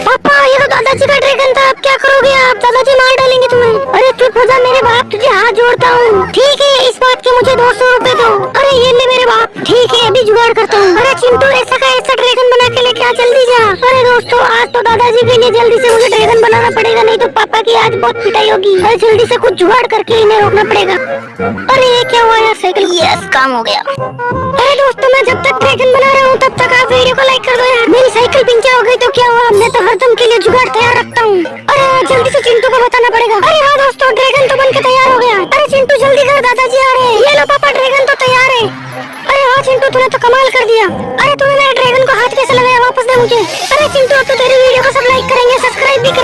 पापा ये तो दादाजी का ड्रैगन था, अब क्या करोगे आप? दादाजी मार डालेंगे तुम्हें। अरे चुप हो जा मेरे बाप, तुझे हाथ जोड़ता हूँ। ठीक है, इस बात के मुझे 200 रुपए दो। अरे ये ले मेरे बाप। ठीक है, अभी जुगाड़ करता हूँ। अरे चिंटू ऐसा का ऐसा ड्रैगन बना के लेके आ, जल्दी जा। अरे दोस्तों, आज तो दादाजी के लिए जल्दी से मुझे ड्रैगन बनाना पड़ेगा, नहीं तो पापा की आज बहुत पिटाई होगी। अरे जल्दी से कुछ जुगाड़ करके इन्हें रोकना पड़ेगा। अरे ये क्या हुआ यार, साइकिल? यस, काम हो गया। अरे दोस्तों, मैं जब तक ड्रैगन बना रहा हूँ तब तक आप वीडियो को लाइक कर दो यार। मेरी साइकिल पंचर हो गई तो क्या हुआ, मैं तो हरदम के लिए जुगाड़ तैयार रखता हूँ। अरे जल्दी से चिंटू को बताना पड़ेगा। अरे हाँ दोस्तों, ड्रैगन तो बनके तैयार हो गया। अरे चिंटू जल्दी कर, दादाजी आ रहे हैं। ये लो पापा, ड्रैगन तो तैयार है। अरे हाँ चिंटू, तूने तो कमाल कर दिया। अरे तूने मेरे ड्रैगन को हाथ कैसे लगाया, वापस दे मुझे। अरे चिंटू, अब तो तेरी वीडियो को सब लाइक करेंगे, सब्सक्राइब भी करेंगे।